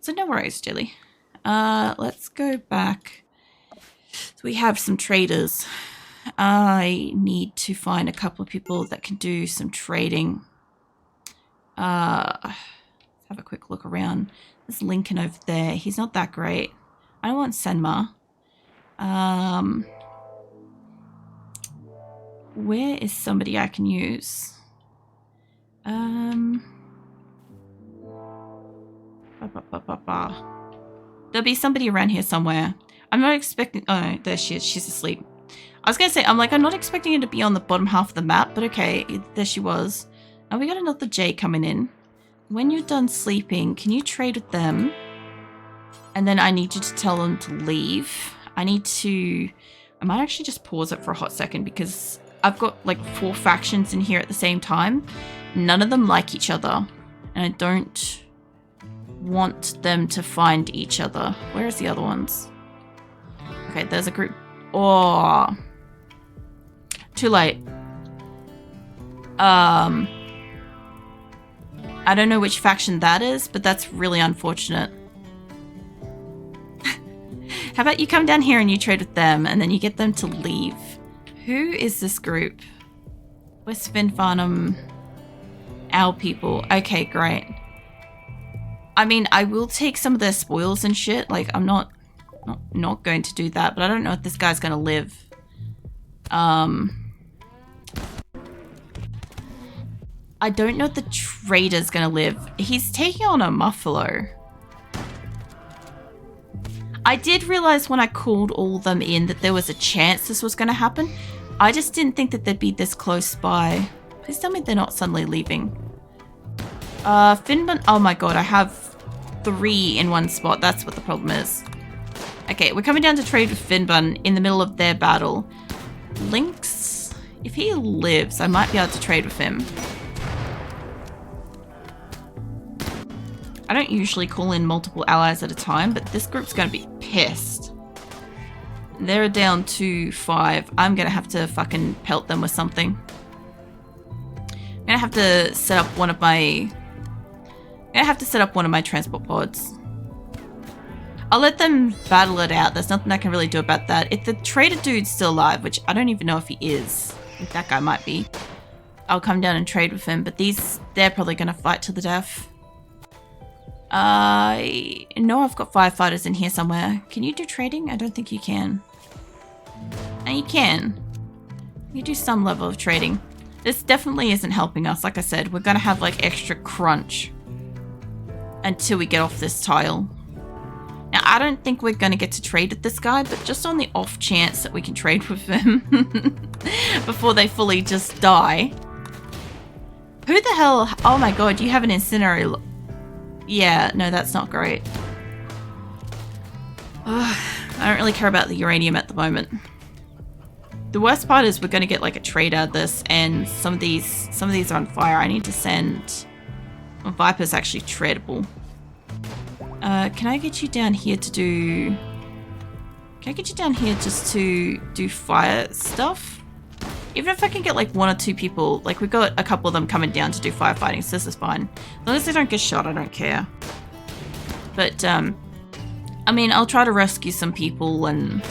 So no worries, Jelly. Let's go back. So we have some traders. I need to find a couple of people that can do some trading. Let's have a quick look around. There's Lincoln over there. He's not that great. I don't want Senma. Where is somebody I can use? There'll be somebody around here somewhere. I'm not expecting... Oh, no, there she is. She's asleep. I was going to say, I'm not expecting her to be on the bottom half of the map, but okay, there she was. And we got another J coming in. When you're done sleeping, can you trade with them? And then I need you to tell them to leave. I might actually just pause it for a hot second because I've got like 4 factions in here at the same time. None of them like each other. And I don't want them to find each other. Where's the other ones? Okay, there's a group. Oh, too late. I don't know which faction that is, but that's really unfortunate. How about you come down here and you trade with them and then you get them to leave? Who is this group? West Fin Farnham. Our people. Okay, great. I mean, I will take some of their spoils and shit. Like, I'm not going to do that, but I don't know if this guy's gonna live. I don't know if the trader's gonna live. He's taking on a Muffalo. I did realize when I called all of them in that there was a chance this was gonna happen. I just didn't think that they'd be this close by. Please tell me they're not suddenly leaving. Finban. Oh my god, I have 3 in one spot. That's what the problem is. Okay, we're coming down to trade with Finban in the middle of their battle. Lynx, if he lives, I might be able to trade with him. I don't usually call in multiple allies at a time, but this group's going to be pissed. They're down to 5. I'm going to have to fucking pelt them with something. I'm going to have to set up one of my... transport pods. I'll let them battle it out. There's nothing I can really do about that. If the trader dude's still alive, which I don't even know if he is. I think that guy might be. I'll come down and trade with him, but they're probably going to fight to the death. I know I've got firefighters in here somewhere. Can you do trading? I don't think you can. And you can. You do some level of trading. This definitely isn't helping us. Like I said, we're going to have like extra crunch until we get off this tile. Now, I don't think we're going to get to trade with this guy, but just on the off chance that we can trade with them before they fully just die. Who the hell? Oh my god, you have an incendiary. Yeah, no, that's not great. I don't really care about the uranium at the moment. The worst part is we're going to get like a trade out of this, and some of these are on fire. I need to send... Well, Viper's actually tradable. Can I get you down here to do... Can I get you down here just to do fire stuff? Even if I can get like 1 or 2 people, like we've got a couple of them coming down to do firefighting, so this is fine. As long as they don't get shot, I don't care. But, I mean, I'll try to rescue some people, and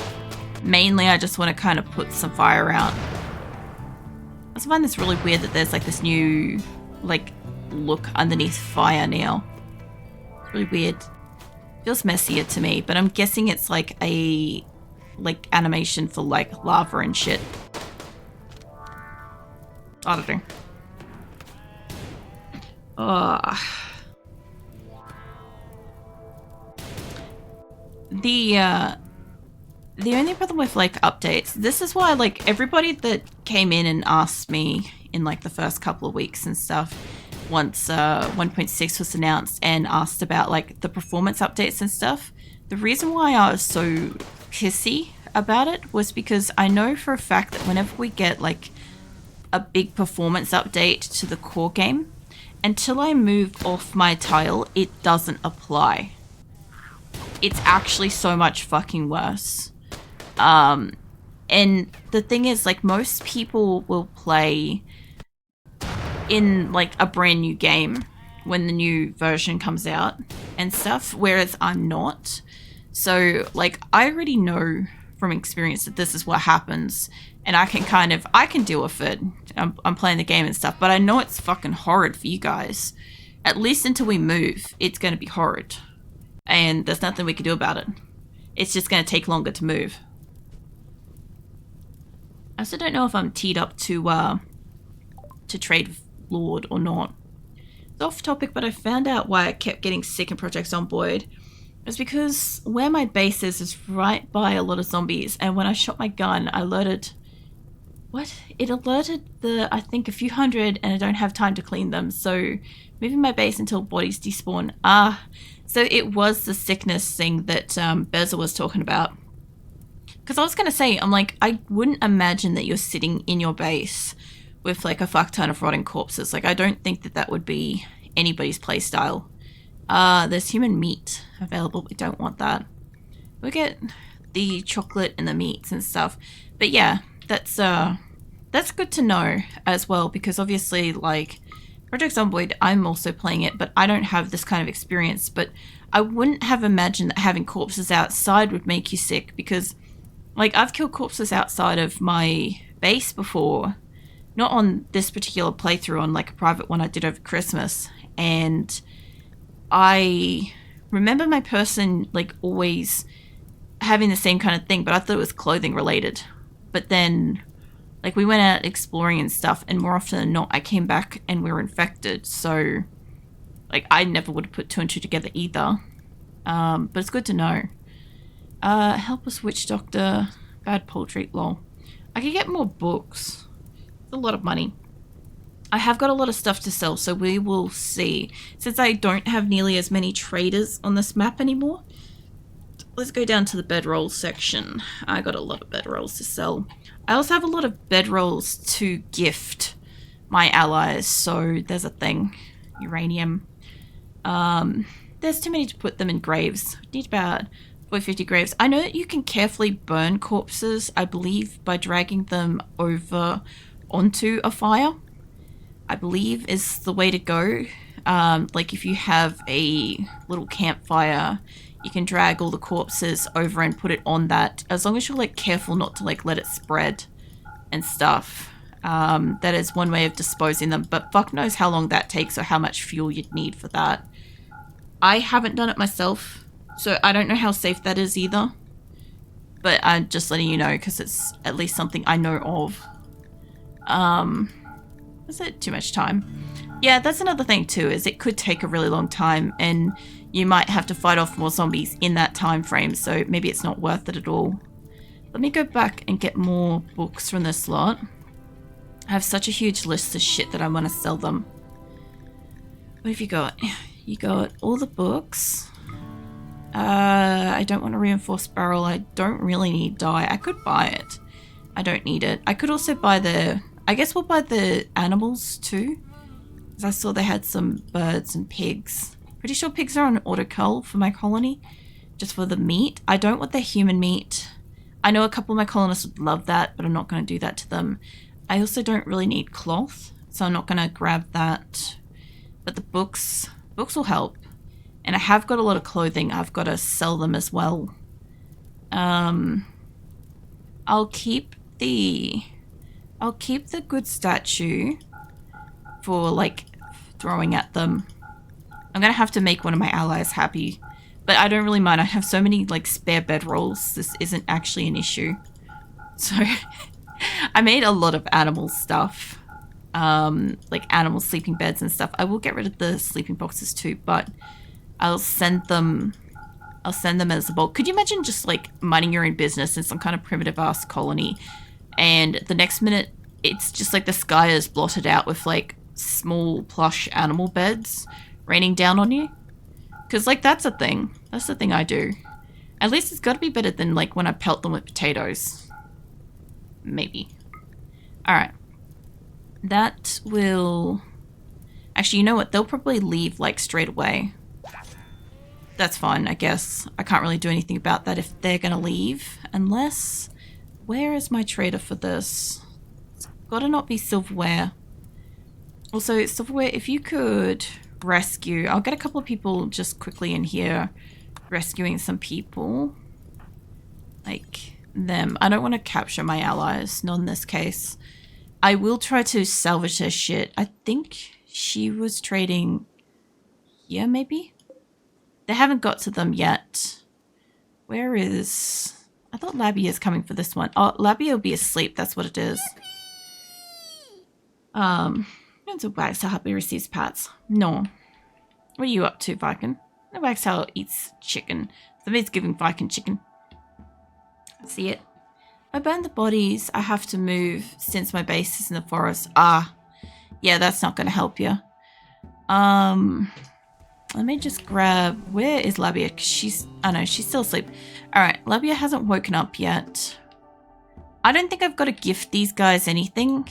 mainly I just want to kind of put some fire out. I just find this really weird that there's like this new, like, look underneath fire now. It's really weird. Feels messier to me, but I'm guessing it's like a, like, animation for like lava and shit. I don't know. The only problem with like updates, this is why like everybody that came in and asked me in like the first couple of weeks and stuff, once 1.6 was announced, and asked about like the performance updates and stuff, the reason why I was so pissy about it was because I know for a fact that whenever we get like a big performance update to the core game, until I move off my tile, it doesn't apply. It's actually so much fucking worse. And the thing is, like, most people will play in like a brand new game when the new version comes out and stuff, whereas I'm not. So, like, I already know from experience that this is what happens, and I can deal with it. I'm playing the game and stuff, but I know it's fucking horrid for you guys. At least until we move, it's going to be horrid. And there's nothing we can do about it. It's just going to take longer to move. I also don't know if I'm teed up to trade with Lord or not. It's off topic, but I found out why I kept getting sick in Project Zomboid. It's because where my base is right by a lot of zombies, and when I shot my gun, I alerted... What? It alerted I think, a few hundred, and I don't have time to clean them, so moving my base until bodies despawn. So it was the sickness thing that Beza was talking about. Because I was going to say, I'm like, I wouldn't imagine that you're sitting in your base with like a fuck ton of rotting corpses. Like, I don't think that that would be anybody's play style. There's human meat available. We don't want that. We'll get the chocolate and the meats and stuff. But yeah, that's good to know as well, because obviously, like, Project Zomboid, I'm also playing it, but I don't have this kind of experience. But I wouldn't have imagined that having corpses outside would make you sick, because, like, I've killed corpses outside of my base before. Not on this particular playthrough, on like a private one I did over Christmas. And I remember my person like always having the same kind of thing, but I thought it was clothing related. But then like we went out exploring and stuff, and more often than not I came back and we were infected. So like I never would have put two and two together either. But it's good to know. Helpless witch doctor, bad poultry, lol. I could get more books. It's a lot of money. I have got a lot of stuff to sell, so we will see. Since I don't have nearly as many traders on this map anymore, let's go down to the bedrolls section. I got a lot of bedrolls to sell. I also have a lot of bedrolls to gift my allies, so there's a thing. Uranium. There's too many to put them in graves. Need about 450 graves. I know that you can carefully burn corpses, I believe, by dragging them over onto a fire, I believe is the way to go. Like if you have a little campfire, you can drag all the corpses over and put it on that, as long as you're like careful not to like let it spread and stuff. That is one way of disposing them, but fuck knows how long that takes or how much fuel you'd need for that. I haven't done it myself, so I don't know how safe that is either, but I'm just letting you know because it's at least something I know of. Is it too much time? Yeah, that's another thing too, is it could take a really long time and you might have to fight off more zombies in that time frame, so maybe it's not worth it at all. Let me go back and get more books from this lot. I have such a huge list of shit that I want to sell them. What have you got? You got all the books. I don't want a reinforced barrel. I don't really need dye. I could buy it. I don't need it. I could also buy the... I guess we'll buy the animals too, because I saw they had some birds and pigs. Pretty sure pigs are on autocull for my colony, just for the meat. I don't want their human meat. I know a couple of my colonists would love that, but I'm not going to do that to them. I also don't really need cloth, so I'm not going to grab that. But the books will help. And I have got a lot of clothing. I've got to sell them as well. I'll keep the good statue for like throwing at them. I'm gonna have to make one of my allies happy, but I don't really mind. I have so many like spare bedrolls. This isn't actually an issue. So I made a lot of animal stuff, like animal sleeping beds and stuff. I will get rid of the sleeping boxes too, but I'll send them as a bulk. Could you imagine just like minding your own business in some kind of primitive ass colony, and the next minute it's just like the sky is blotted out with like small plush animal beds raining down on you? Because like that's a thing. That's the thing I do. At least it's got to be better than like when I pelt them with potatoes. Maybe. Alright. That will... Actually, you know what? They'll probably leave like straight away. That's fine, I guess. I can't really do anything about that if they're going to leave. Unless... Where is my trader for this? It's got to not be silverware. Also, silverware, if you could rescue. I'll get a couple of people just quickly in here rescuing some people. Like them. I don't want to capture my allies, not in this case. I will try to salvage their shit. I think she was trading here, maybe? They haven't got to them yet. Where is... I thought Labby is coming for this one. Oh, Labby will be asleep. That's what it is. So Wagtail receives pats. No. What are you up to, Viking? No, Wagtail eats chicken. Somebody's giving Viking chicken. See it? I burned the bodies. I have to move since my base is in the forest. Ah. Yeah, that's not going to help you. Let me just grab... Where is Labia? She's... Oh no, she's still asleep. Alright, Labia hasn't woken up yet. I don't think I've got to gift these guys anything.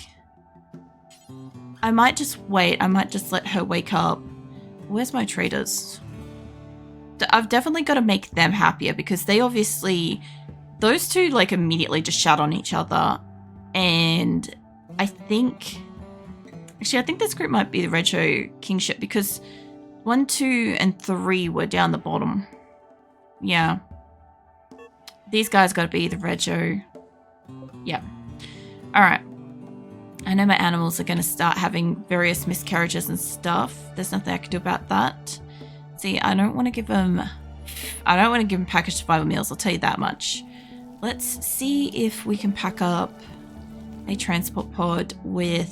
I might just wait. I might just let her wake up. Where's my traders? I've definitely got to make them happier because they obviously... Those two, like, immediately just shout on each other. And I think... Actually, I think this group might be the Rego Kingship because 1, 2, and 3 were down the bottom. Yeah. These guys got to be the Rego. Yeah. Alright. I know my animals are going to start having various miscarriages and stuff. There's nothing I can do about that. See, I don't want to give them... I don't want to give them packaged survival meals, I'll tell you that much. Let's see if we can pack up a transport pod with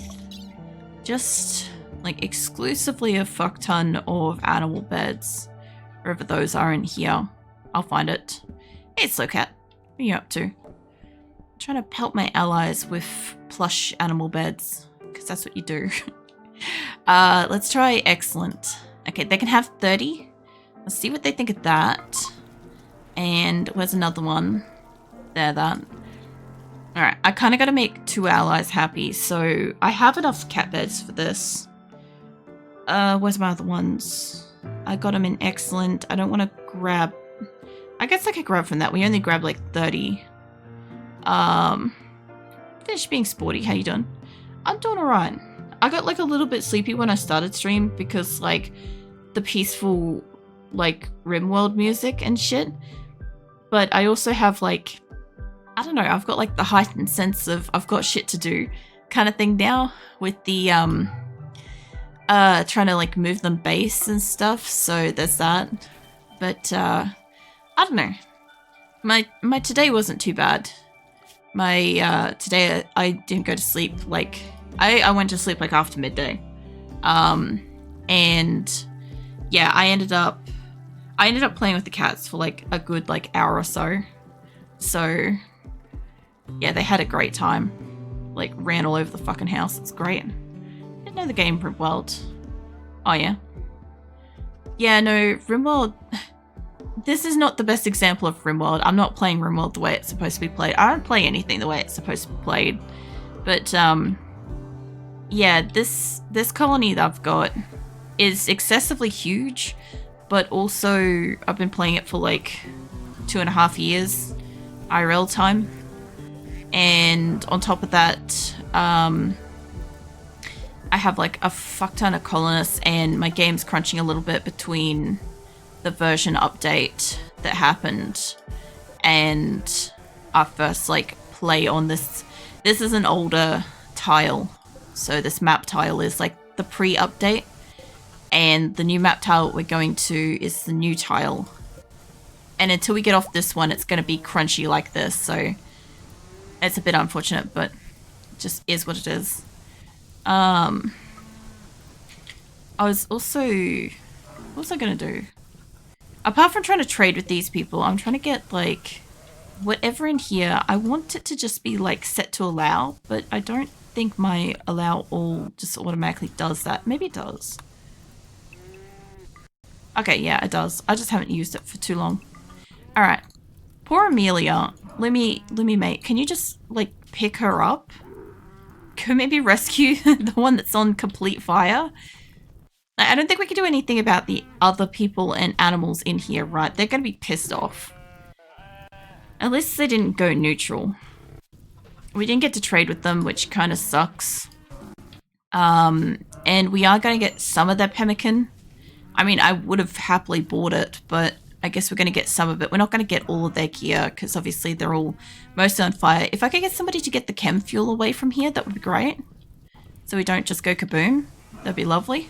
just, like, exclusively a fuck ton of animal beds. Wherever those are in here. I'll find it. Hey, Slow Cat. What are you up to? I'm trying to help my allies with plush animal beds. Because that's what you do. Let's try excellent. Okay, they can have 30. Let's see what they think of that. And where's another one? There, that. Alright, I kind of got to make 2 allies happy, so I have enough cat beds for this. Where's my other ones? I got them in excellent. I don't want to grab... I guess I could grab from that. We only grabbed like 30. Fish being sporty, how you doing? I'm doing alright. I got like a little bit sleepy when I started stream because like the peaceful like RimWorld music and shit. But I also have like... I don't know, I've got like the heightened sense of I've got shit to do kind of thing now with the trying to like move them base and stuff, so there's that. But I don't know. My today wasn't too bad. My today I didn't go to sleep like I went to sleep like after midday. And yeah, I ended up playing with the cats for like a good like hour or so. So yeah, they had a great time. Like, ran all over the fucking house. It's great. Didn't know the game RimWorld. Oh, yeah. Yeah, no, RimWorld... This is not the best example of RimWorld. I'm not playing RimWorld the way it's supposed to be played. I don't play anything the way it's supposed to be played. But, yeah, this colony that I've got is excessively huge. But also, I've been playing it for, like, 2.5 years. IRL time. And on top of that, I have like a fuck ton of colonists and my game's crunching a little bit between the version update that happened and our first like play on this. This is an older tile. So this map tile is like the pre-update and the new map tile we're going to is the new tile. And until we get off this one, it's going to be crunchy like this, so it's a bit unfortunate, but it just is what it is. I was also... What was I going to do? Apart from trying to trade with these people, I'm trying to get, like, whatever in here. I want it to just be, like, set to allow, but I don't think my allow all just automatically does that. Maybe it does. Okay, yeah, it does. I just haven't used it for too long. Alright. Poor Amelia. Let me mate. Can you just, like, pick her up? Can we maybe rescue the one that's on complete fire? I don't think we can do anything about the other people and animals in here, right? They're going to be pissed off. At least they didn't go neutral. We didn't get to trade with them, which kind of sucks. And we are going to get some of their pemmican I mean, I would have happily bought it, but I guess we're going to get some of it. We're not going to get all of their gear because obviously they're all mostly on fire. If I could get somebody to get the chem fuel away from here, that would be great. So we don't just go kaboom. That'd be lovely.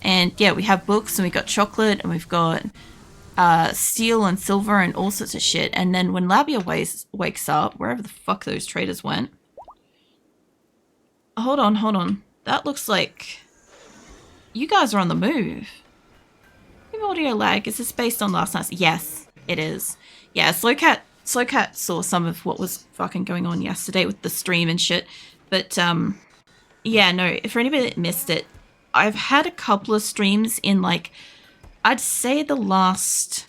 And yeah, we have books and we've got chocolate and we've got steel and silver and all sorts of shit. And then when Labia wakes up, wherever the fuck those traders went. Hold on. That looks like you guys are on the move. Audio lag, is this based on last night's? Yes, it is. Yeah, Slowcat saw some of what was fucking going on yesterday with the stream and shit. But yeah, no, for anybody that missed it, I've had a couple of streams in like, I'd say the last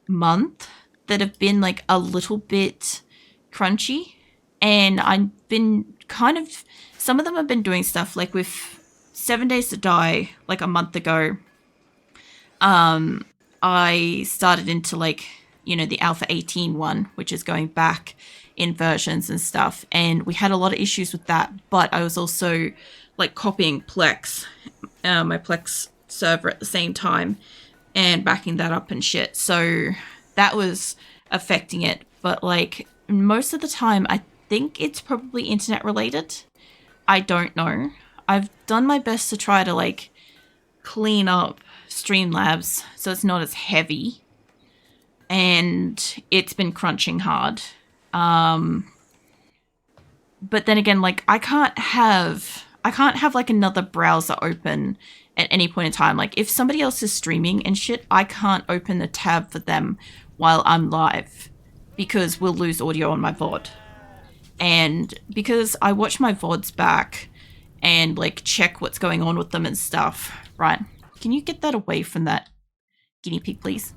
month that have been like a little bit crunchy. And I've been kind of, some of them have been doing stuff like with 7 Days to Die, like a month ago. I started into like, you know, the Alpha 18 one, which is going back in versions and stuff. And we had a lot of issues with that, but I was also like copying Plex, my Plex server at the same time and backing that up and shit. So that was affecting it. But like most of the time, I think it's probably internet related. I don't know. I've done my best to try to like clean up Streamlabs so it's not as heavy, and it's been crunching hard. But then again, like I can't have like another browser open at any point in time. Like if somebody else is streaming and shit, I can't open the tab for them while I'm live because we'll lose audio on my VOD. And because I watch my VODs back and like check what's going on with them and stuff, right? Can you get that away from that guinea pig, please?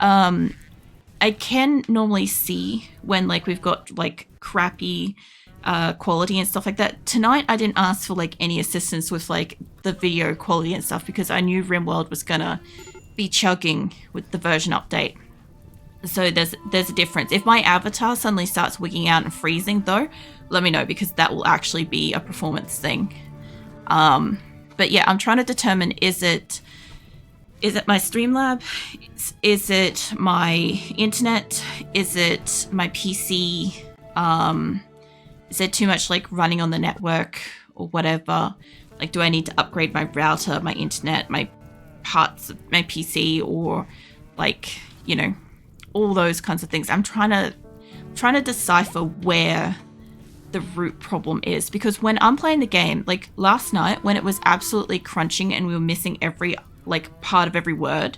I can normally see when like we've got like crappy quality and stuff like that. Tonight I didn't ask for like any assistance with like the video quality and stuff because I knew RimWorld was gonna be chugging with the version update. So there's a difference. If my avatar suddenly starts wigging out and freezing though, let me know because that will actually be a performance thing. But yeah, I'm trying to determine, is it my Streamlab? Is it my internet? Is it my PC? Is there too much like running on the network or whatever? Like, do I need to upgrade my router, my internet, my parts of my PC, or like, you know, all those kinds of things? I'm trying to decipher where the root problem is, because when I'm playing the game, like last night when it was absolutely crunching and we were missing every like part of every word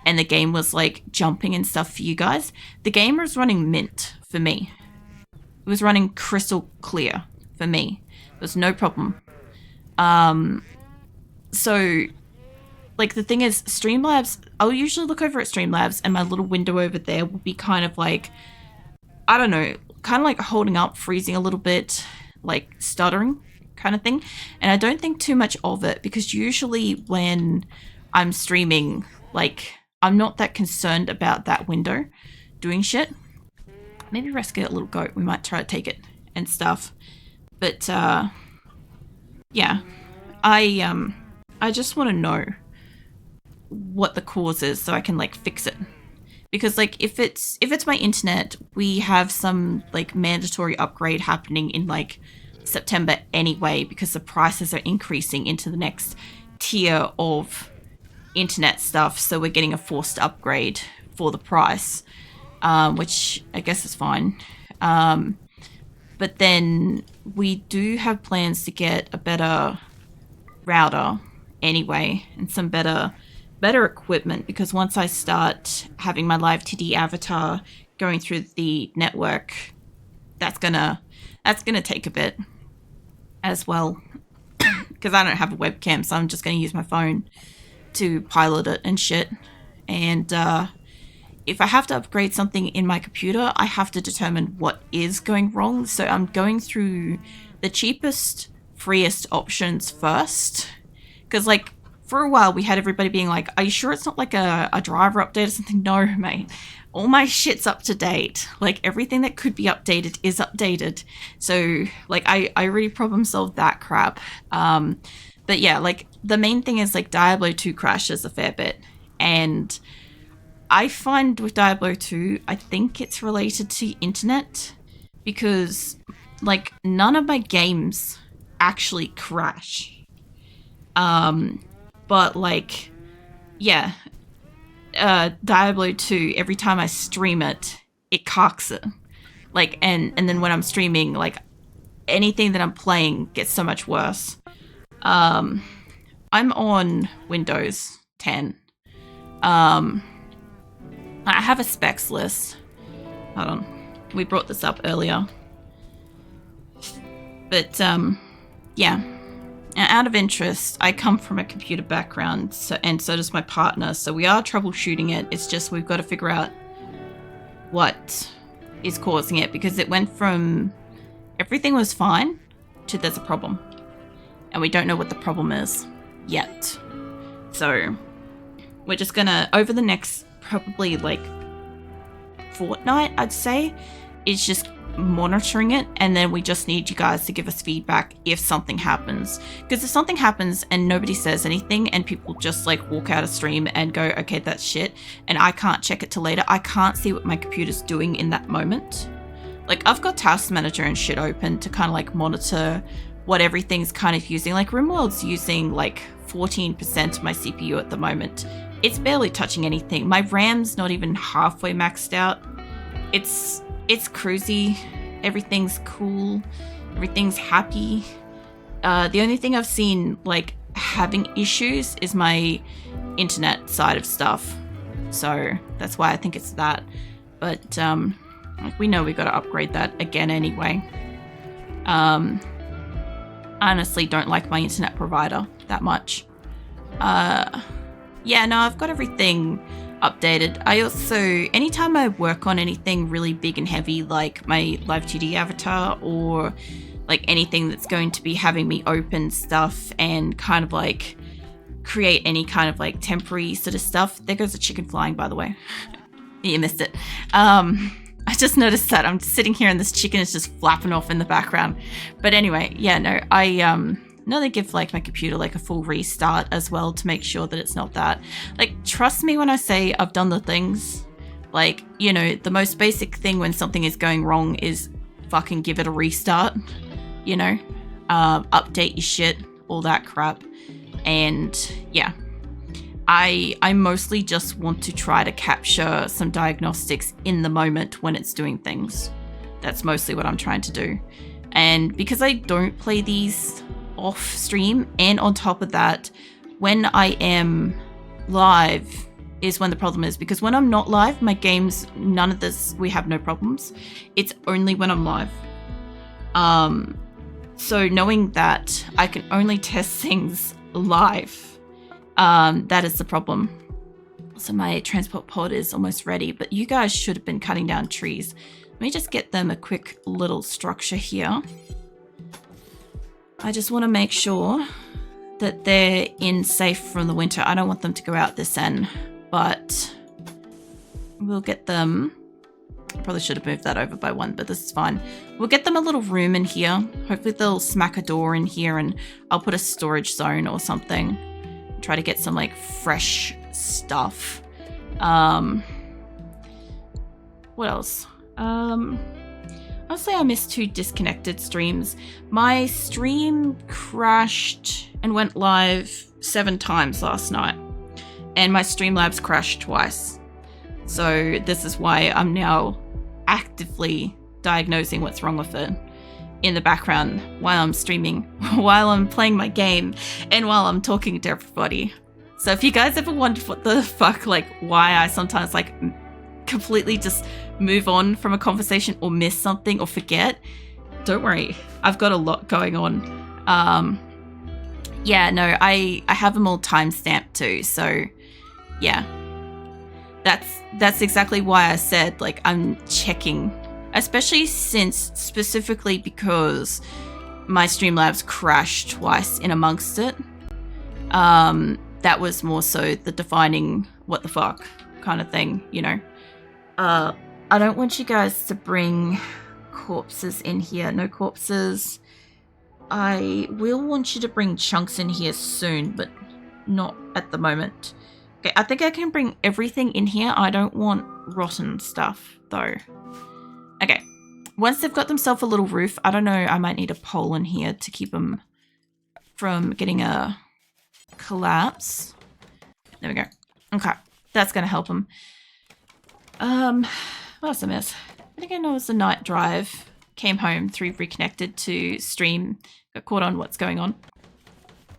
and the game was like jumping and stuff for you guys, the game was running mint for me. It was running crystal clear for me. There was no problem. So like the thing is, Streamlabs, I'll usually look over at Streamlabs and my little window over there will be kind of like, I don't know, kind of like holding up, freezing a little bit, like stuttering kind of thing. And I don't think too much of it because usually when I'm streaming, like I'm not that concerned about that window doing shit. Maybe rescue that little goat. We might try to take it and stuff. But yeah, I just want to know what the cause is so I can like fix it. Because like if it's my internet, we have some like mandatory upgrade happening in like September anyway, because the prices are increasing into the next tier of internet stuff. So we're getting a forced upgrade for the price, which I guess is fine. But then we do have plans to get a better router anyway, and some better equipment, because once I start having my live TD avatar going through the network, that's gonna take a bit as well, because I don't have a webcam, so I'm just gonna use my phone to pilot it and shit. And if I have to upgrade something in my computer, I have to determine what is going wrong. So I'm going through the cheapest, freest options first, because like for a while we had everybody being like, are you sure it's not like a driver update or something? No, mate. All my shit's up to date. Like everything that could be updated is updated. So like I already problem solved that crap. But yeah, like the main thing is like Diablo 2 crashes a fair bit. And I find with Diablo 2, I think it's related to internet because like none of my games actually crash. But like, yeah, Diablo 2, every time I stream it, it cocks it. Like, and then when I'm streaming, like anything that I'm playing gets so much worse. I'm on Windows 10. I have a specs list. Hold on. We brought this up earlier. But, yeah. Out of interest, I come from a computer background, and so does my partner, so we are troubleshooting it. It's just we've got to figure out what is causing it, because it went from everything was fine to there's a problem. And we don't know what the problem is yet. So we're just gonna, over the next probably like fortnight, I'd say, it's just monitoring it, and then we just need you guys to give us feedback if something happens. Because if something happens and nobody says anything and people just like walk out of stream and go, okay, that's shit, and I can't check it till later, I can't see what my computer's doing in that moment. Like I've got Task Manager and shit open to kind of like monitor what everything's kind of using. Like RimWorld's using like 14% of my CPU at the moment. It's barely touching anything. My RAM's not even halfway maxed out. It's cruisy. Everything's cool. Everything's happy. The only thing I've seen like having issues is my internet side of stuff. So that's why I think it's that. But like we know we got to upgrade that again anyway. I honestly don't like my internet provider that much. Yeah, no, I've got everything updated. I also, anytime I work on anything really big and heavy, like my live 2D avatar, or like anything that's going to be having me open stuff and kind of like create any kind of like temporary sort of stuff. There goes a chicken flying, by the way. You missed it. I just noticed that I'm sitting here and this chicken is just flapping off in the background. But anyway, yeah, no, I no, they give like my computer like a full restart as well to make sure that it's not that. Like, trust me when I say I've done the things. Like, you know, the most basic thing when something is going wrong is fucking give it a restart. You know, update your shit, all that crap. And yeah, I mostly just want to try to capture some diagnostics in the moment when it's doing things. That's mostly what I'm trying to do. And because I don't play these off stream, and on top of that, when I am live is when the problem is, because when I'm not live, my games, none of this, we have no problems. It's only when I'm live. So knowing that I can only test things live, that is the problem. So my transport pod is almost ready, but you guys should have been cutting down trees. Let me just get them a quick little structure here. I just want to make sure that they're in safe from the winter. I don't want them to go out this end, but we'll get them. I probably should have moved that over by one, but this is fine. We'll get them a little room in here. Hopefully they'll smack a door in here, and I'll put a storage zone or something. Try to get some like fresh stuff. What else? I'll say I missed 2 disconnected streams. My stream crashed and went live 7 times last night, and my Streamlabs crashed twice. So this is why I'm now actively diagnosing what's wrong with it in the background while I'm streaming, while I'm playing my game, and while I'm talking to everybody. So if you guys ever wondered what the fuck, like why I sometimes like completely just move on from a conversation or miss something or forget, don't worry, I've got a lot going on. Yeah, no, I have them all timestamped too, so yeah, that's exactly why I said like I'm checking, especially since specifically because my Streamlabs crashed twice in amongst it. That was more so the defining what the fuck kind of thing, you know. I don't want you guys to bring corpses in here. No corpses. I will want you to bring chunks in here soon, but not at the moment. Okay, I think I can bring everything in here. I don't want rotten stuff, though. Okay, once they've got themselves a little roof, I don't know, I might need a pole in here to keep them from getting a collapse. There we go. Okay, that's going to help them. What else I miss? I think I know it was a night drive. Came home, reconnected to stream, got caught on what's going on.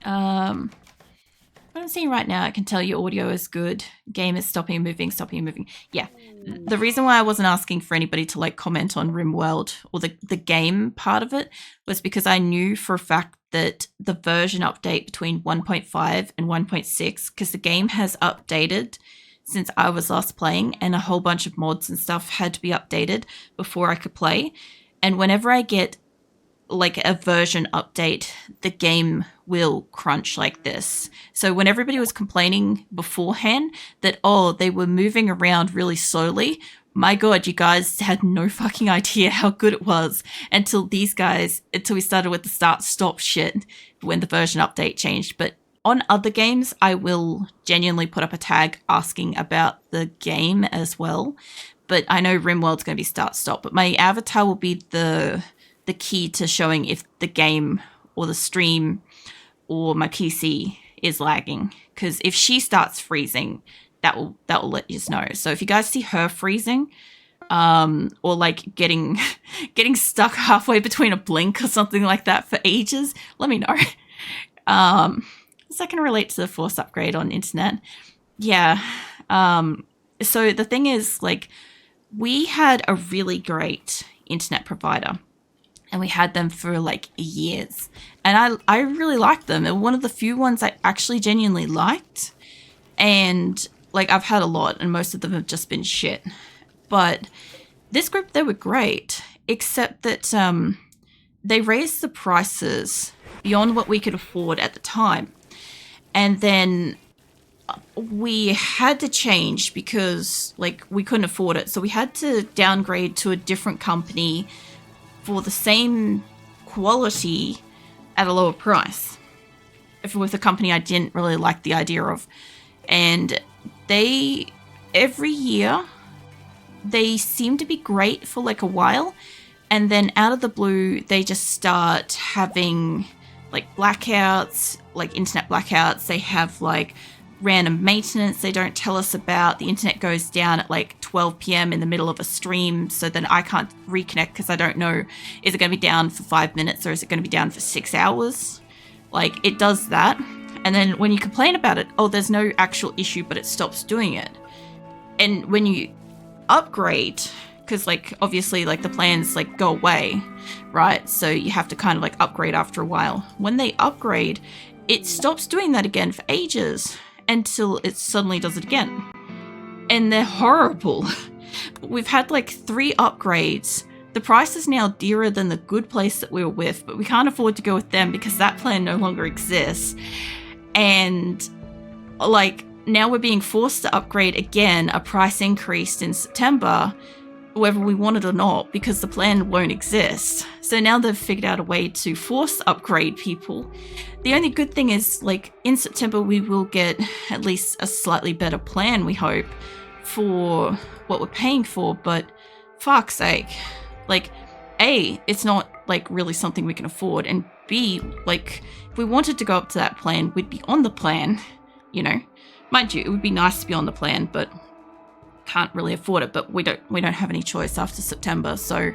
What I'm seeing right now, I can tell your audio is good. Game is stopping and moving. Yeah. The reason why I wasn't asking for anybody to like comment on RimWorld or the game part of it was because I knew for a fact that the version update between 1.5 and 1.6, because the game has updated since I was last playing, and a whole bunch of mods and stuff had to be updated before I could play. And whenever I get like a version update, the game will crunch like this. So when everybody was complaining beforehand that, oh, they were moving around really slowly, my God, you guys had no fucking idea how good it was until we started with the start-stop shit when the version update changed. But on other games, I will genuinely put up a tag asking about the game as well. But I know RimWorld's going to be start-stop. But my avatar will be the key to showing if the game or the stream or my PC is lagging. Because if she starts freezing, that will let you know. So if you guys see her freezing, or like getting stuck halfway between a blink or something like that for ages, let me know. So I can relate to the Force upgrade on internet. Yeah. So the thing is, like, we had a really great internet provider. And we had them for like years. And I really liked them. They were one of the few ones I actually genuinely liked. And like I've had a lot and most of them have just been shit. But this group, they were great. Except that they raised the prices beyond what we could afford at the time. And then we had to change because like we couldn't afford it. So we had to downgrade to a different company for the same quality at a lower price. With a company I didn't really like the idea of. And every year, they seem to be great for like a while. And then out of the blue, they just start having like blackouts, like internet blackouts. They have like random maintenance they don't tell us about. The internet goes down at like 12 p.m. in the middle of a stream, so then I can't reconnect because I don't know, is it going to be down for 5 minutes or is it going to be down for 6 hours? Like, it does that. And then when you complain about it, oh, there's no actual issue, but it stops doing it. And when you upgrade, because like obviously like the plans like go away, right? So you have to kind of like upgrade after a while. When they upgrade, it stops doing that again for ages until it suddenly does it again. And they're horrible. We've had like 3 upgrades. The price is now dearer than the good place that we were with, but we can't afford to go with them because that plan no longer exists. And like now we're being forced to upgrade again. A price increased in September, whether we want it or not, because the plan won't exist. So now they've figured out a way to force upgrade people. The only good thing is, like, in September we will get at least a slightly better plan, we hope, for what we're paying for, but fuck's sake. Like, A, it's not, like, really something we can afford, and B, like, if we wanted to go up to that plan, we'd be on the plan, you know. Mind you, it would be nice to be on the plan, but can't really afford it, but we don't have any choice after September, so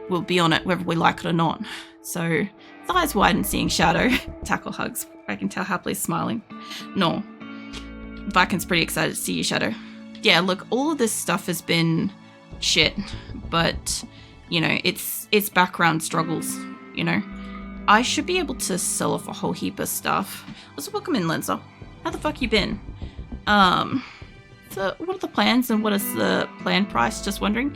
we'll be on it whether we like it or not. So the eyes widen seeing Shadow. Tackle hugs. I can tell happily smiling. No. Vikin's pretty excited to see you, Shadow. Yeah, look, all of this stuff has been shit, but you know, it's background struggles, you know. I should be able to sell off a whole heap of stuff. Also, welcome in, Lenza. How the fuck you been? So what are the plans and what is the plan price? Just wondering.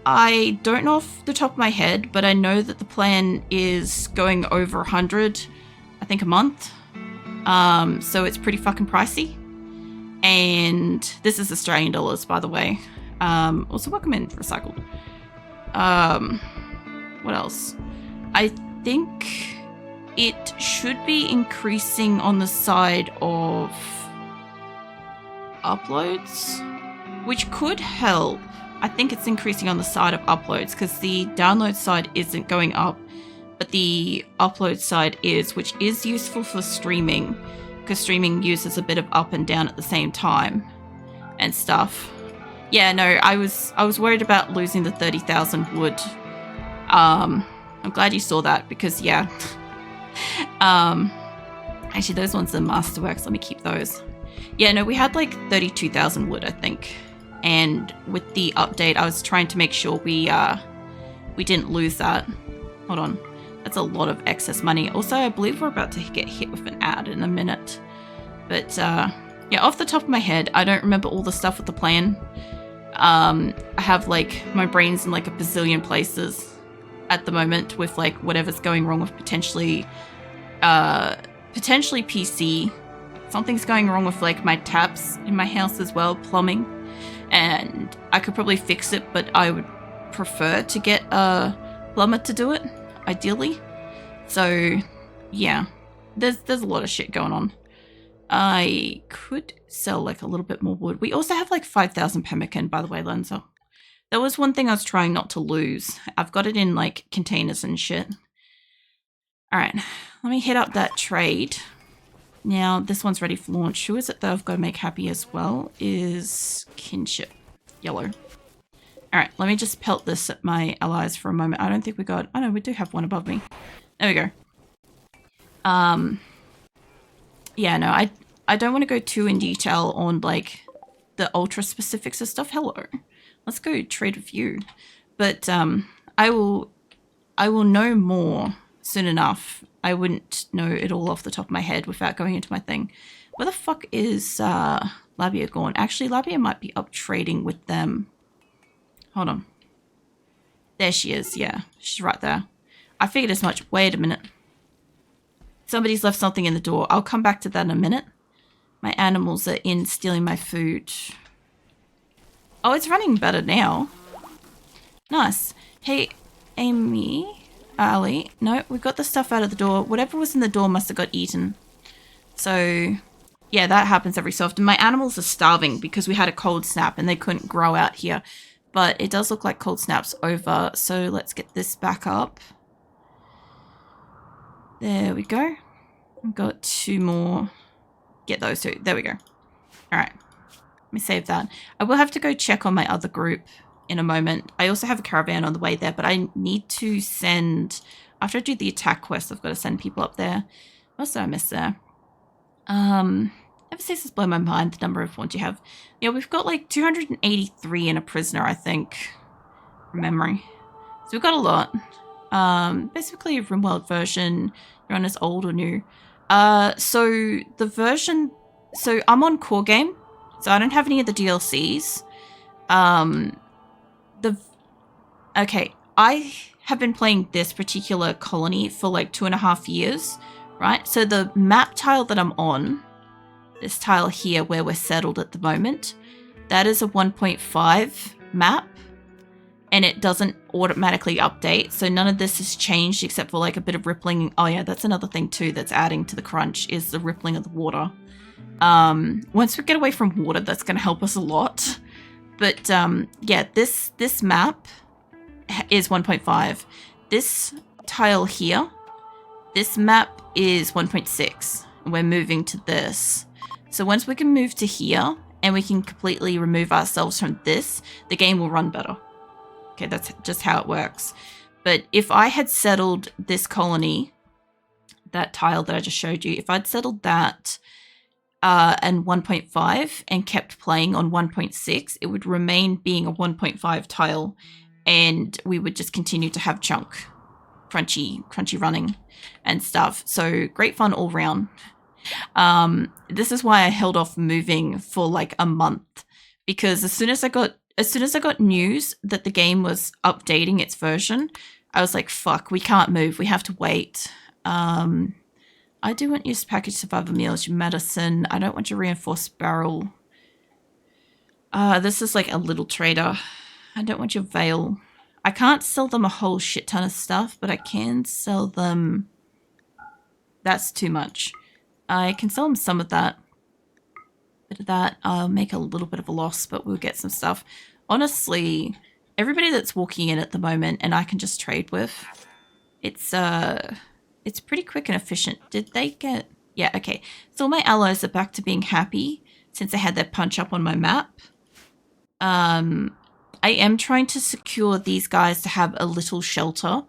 I don't know off the top of my head, but I know that the plan is going over 100, I think, a month. So it's pretty fucking pricey. And this is Australian dollars, by the way. Also, welcome in, Recycled. What else? I think it should be increasing on the side of uploads, which could help. I think it's increasing on the side of uploads because the download side isn't going up, but the upload side is, which is useful for streaming because streaming uses a bit of up and down at the same time and stuff. Yeah, no, I was worried about losing the 30,000 wood. I'm glad you saw that because yeah. Actually those ones are masterworks. Let me keep those. Yeah, no, we had like 32,000 wood, I think. And with the update, I was trying to make sure we didn't lose that. Hold on. That's a lot of excess money. Also, I believe we're about to get hit with an ad in a minute. But yeah, off the top of my head, I don't remember all the stuff with the plan. I have like my brain's in like a bazillion places at the moment with like whatever's going wrong with potentially PC. Something's going wrong with like my taps in my house as well, plumbing. And I could probably fix it, but I would prefer to get a plumber to do it, ideally. So yeah, there's a lot of shit going on. I could sell like a little bit more wood. We also have like 5,000 pemmican, by the way, Lenza. That was one thing I was trying not to lose. I've got it in like containers and shit. All right, let me hit up that trade. Now, this one's ready for launch. Who is it that I've got to make happy as well? Is kinship. Yellow. Alright, let me just pelt this at my allies for a moment. I don't think we got... Oh, no, we do have one above me. There we go. Yeah, no, I don't want to go too in detail on, like, the ultra specifics of stuff. Hello. Let's go trade with you. But, I will know more soon enough. I wouldn't know it all off the top of my head without going into my thing. Where the fuck is Labia gone? Actually, Labia might be up trading with them. Hold on. There she is. Yeah, she's right there. I figured as much. Wait a minute. Somebody's left something in the door. I'll come back to that in a minute. My animals are in stealing my food. Oh, it's running better now. Nice. Hey, Amy... Ali, no, we got the stuff out of the door. Whatever was in the door must have got eaten. So, yeah, that happens every so often. My animals are starving because we had a cold snap and they couldn't grow out here. But it does look like cold snap's over. So let's get this back up. There we go. I've got 2 more. Get those 2. There we go. All right. Let me save that. I will have to go check on my other group in a moment. I also have a caravan on the way there, but I need to send, after I do the attack quest, I've got to send people up there. What else did I miss there? Never ceases to blow my mind the number of ones you have. Yeah, we've got like 283 in a prisoner, I think, from memory. So we've got a lot. Basically a RimWorld version. You're on as old or new. So the version, so I'm on core game, so I don't have any of the DLCs. Okay, I have been playing this particular colony for like 2.5 years, right? So the map tile that I'm on, this tile here where we're settled at the moment, that is a 1.5 map and it doesn't automatically update. So none of this has changed except for like a bit of rippling. Oh yeah, that's another thing too that's adding to the crunch is the rippling of the water. Once we get away from water, that's going to help us a lot. But yeah, this map is 1.5. This tile here, this map is 1.6. We're moving to this. So once we can move to here and we can completely remove ourselves from this, the game will run better. Okay, that's just how it works. But if I had settled this colony, that tile that I just showed you, if I'd settled that and 1.5 and kept playing on 1.6, it would remain being a 1.5 tile and we would just continue to have crunchy running and stuff. So great fun all round. This is why I held off moving for like a month, because as soon as I got news that the game was updating its version, I was like, fuck, we can't move. We have to wait. I do want you to package survival meals, your medicine. I don't want your reinforced barrel. This is like a little trader. I don't want your veil. I can't sell them a whole shit ton of stuff, but I can sell them That's too much. I can sell him some of that. Bit of that. I'll make a little bit of a loss, but we'll get some stuff. Honestly, everybody that's walking in at the moment and I can just trade with, it's pretty quick and efficient. Did they get... Yeah, okay. So all my allies are back to being happy since I had that punch up on my map. I am trying to secure these guys to have a little shelter